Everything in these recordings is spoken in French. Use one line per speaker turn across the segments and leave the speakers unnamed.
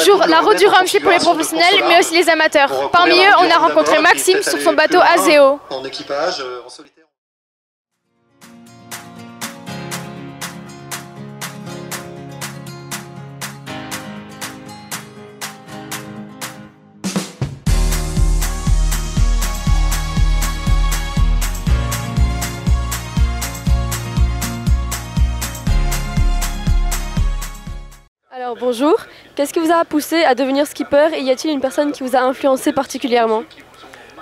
bonjour, la route du Rhum, c'est pour les professionnels, mais aussi les amateurs. Parmi eux, on a rencontré Maxime sur son bateau Azeo.
En équipage, en solitaire.
Alors bonjour, qu'est-ce qui vous a poussé à devenir skipper et y a-t-il une personne qui vous a influencé particulièrement?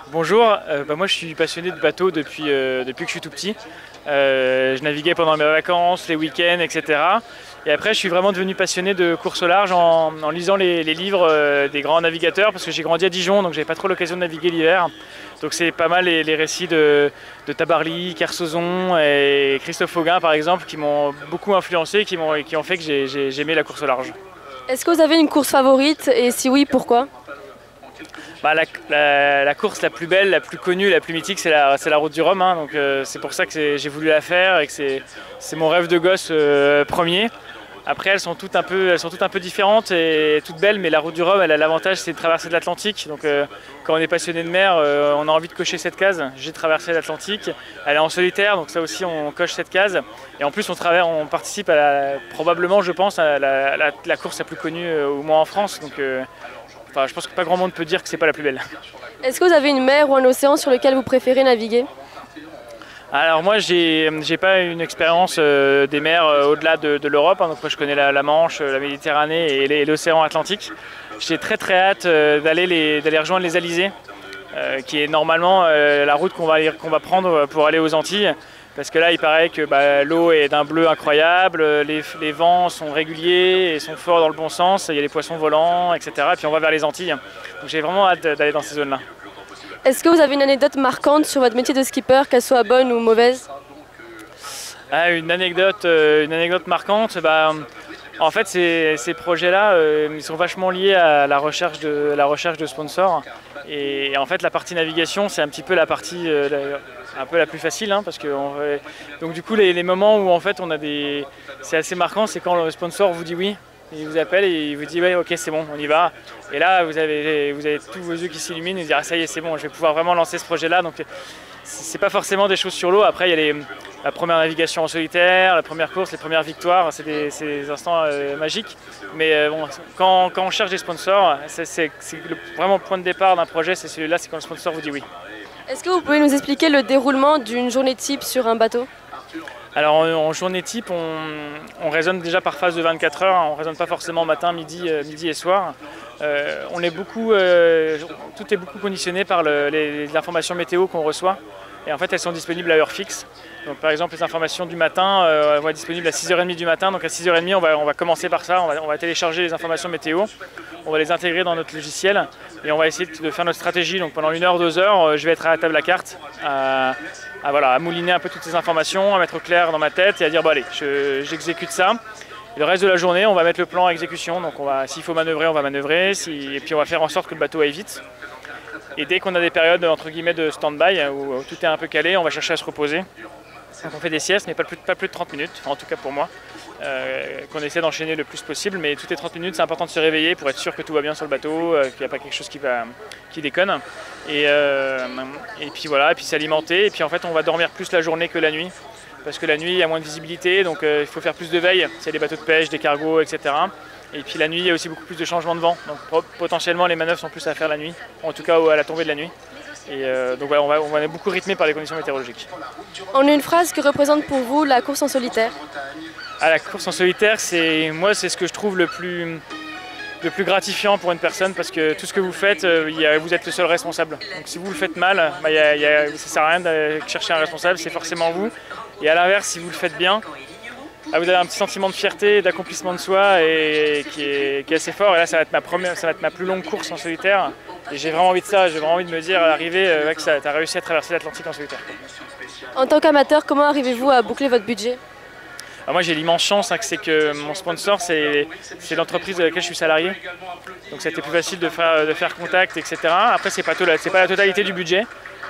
Bonjour, moi je suis passionné de bateau depuis que je suis tout petit. Je naviguais pendant mes vacances, les week-ends, etc. Et après je suis vraiment devenu passionné de course au large en lisant les livres des grands navigateurs parce que j'ai grandi à Dijon donc j'avais pas trop l'occasion de naviguer l'hiver. Donc c'est pas mal les récits de Tabarly, Kersozon et Christophe Auguin par exemple qui m'ont beaucoup influencé et qui ont fait que j'ai aimé la course au large.
Est-ce que vous avez une course favorite et si oui, pourquoi?
Bah, la course la plus belle, la plus connue, la plus mythique, c'est la route du Rhum. Hein, donc c'est pour ça que j'ai voulu la faire et que c'est mon rêve de gosse premier. Après, elles sont toutes un peu différentes et toutes belles, mais la route du Rhum, elle a l'avantage, c'est de traverser de l'Atlantique. Donc quand on est passionné de mer, on a envie de cocher cette case. J'ai traversé l'Atlantique, elle est en solitaire, donc ça aussi on coche cette case. Et en plus on participe à probablement, je pense, à la course la plus connue au moins en France. Donc, enfin, je pense que pas grand monde peut dire que c'est pas la plus belle.
Est-ce que vous avez une mer ou un océan sur lequel vous préférez naviguer?
Alors moi j'ai pas une expérience des mers au-delà de l'Europe, hein, donc moi je connais la Manche, la Méditerranée et l'océan Atlantique. J'ai très hâte d'aller rejoindre les Alizés, qui est normalement la route qu'on va prendre pour aller aux Antilles. Parce que là, il paraît que l'eau est d'un bleu incroyable, les vents sont réguliers et sont forts dans le bon sens, il y a les poissons volants, etc. Et puis on va vers les Antilles. Donc j'ai vraiment hâte d'aller dans ces zones-là.
Est-ce que vous avez une anecdote marquante sur votre métier de skipper, qu'elle soit bonne ou mauvaise?
Une anecdote marquante, en fait ces projets-là, ils sont vachement liés à la recherche de sponsors. Et en fait la partie navigation, c'est un petit peu la partie un peu la plus facile, hein, parce que donc du coup les moments où en fait c'est assez marquant, c'est quand le sponsor vous dit oui, il vous appelle et il vous dit ouais, ok c'est bon, on y va. Et là vous avez tous vos yeux qui s'illuminent et dire ah, ça y est c'est bon, je vais pouvoir vraiment lancer ce projet-là. Donc c'est pas forcément des choses sur l'eau. Après il y a la première navigation en solitaire, la première course, les premières victoires, c'est des instants magiques. Mais bon, quand on cherche des sponsors, c'est vraiment le point de départ d'un projet, c'est celui-là, c'est quand le sponsor vous dit oui.
Est-ce que vous pouvez nous expliquer le déroulement d'une journée type sur un bateau?
Alors en journée type, on raisonne déjà par phase de 24 heures, on ne raisonne pas forcément matin, midi et soir. Tout est beaucoup conditionné par les informations météo qu'on reçoit. Et en fait, elles sont disponibles à heure fixe. Donc par exemple, les informations du matin vont être disponibles à 6h30 du matin. Donc à 6h30, on va commencer par ça, on va télécharger les informations météo. On va les intégrer dans notre logiciel et on va essayer de faire notre stratégie. Donc pendant 1 heure, 2 heures, je vais être à la table à cartes, à mouliner un peu toutes ces informations, à mettre au clair dans ma tête et à dire bon allez, j'exécute ça. Et le reste de la journée, on va mettre le plan à exécution. Donc s'il faut manœuvrer, on va manœuvrer. Et puis on va faire en sorte que le bateau aille vite. Et dès qu'on a des périodes entre guillemets de stand-by où tout est un peu calé, on va chercher à se reposer. Donc on fait des siestes, mais pas plus de 30 minutes, enfin, en tout cas pour moi, qu'on essaie d'enchaîner le plus possible. Mais toutes les 30 minutes, c'est important de se réveiller pour être sûr que tout va bien sur le bateau, qu'il n'y a pas quelque chose qui déconne. Et puis voilà, et puis s'alimenter. Et puis en fait, on va dormir plus la journée que la nuit. Parce que la nuit, il y a moins de visibilité, donc il faut faire plus de veille. S'il y a des bateaux de pêche, des cargos, etc. Et puis la nuit, il y a aussi beaucoup plus de changements de vent. Donc potentiellement, les manœuvres sont plus à faire la nuit, en tout cas à la tombée de la nuit. Et donc voilà, on va être beaucoup rythmé par les conditions météorologiques.
En une phrase, que représente pour vous la course en solitaire?
La course en solitaire, c'est ce que je trouve le plus gratifiant pour une personne parce que tout ce que vous faites, vous êtes le seul responsable. Donc si vous le faites mal, ça ne sert à rien de chercher un responsable, c'est forcément vous. Et à l'inverse, si vous le faites bien, vous avez un petit sentiment de fierté, d'accomplissement de soi et qui est assez fort. Et là, ça va être ma plus longue course en solitaire. Et j'ai vraiment envie de ça, j'ai vraiment envie de me dire à l'arrivée que tu as réussi à traverser l'Atlantique en solitaire.
En tant qu'amateur, comment arrivez-vous à boucler votre budget?
Alors moi j'ai l'immense chance c'est que mon sponsor c'est l'entreprise de laquelle je suis salarié. Donc c'était plus facile de faire contact, etc. Après c'est pas la totalité du budget.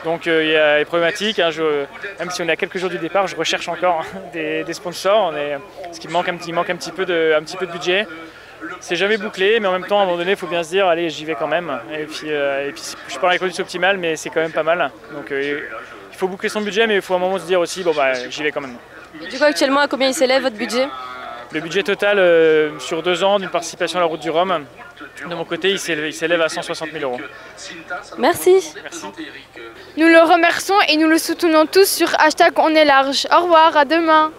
Donc il y a des problématiques, hein, même si on est à quelques jours du départ, je recherche encore des sponsors, parce qu'il manque un petit peu de budget. c'est jamais bouclé, mais en même temps, à un moment donné, il faut bien se dire, allez, j'y vais quand même. Et puis je suis pas dans les conditions optimales, mais c'est quand même pas mal. Donc il faut boucler son budget, mais il faut à un moment se dire aussi, bon bah j'y vais quand même.
Et du coup, actuellement, à combien il s'élève votre budget?
Le budget total sur 2 ans d'une participation à la Route du Rhum, de mon côté, il s'élève à 160 000 €.
Merci.
Merci.
Nous le remercions et nous le soutenons tous sur #OnEstLarge. Au revoir, à demain.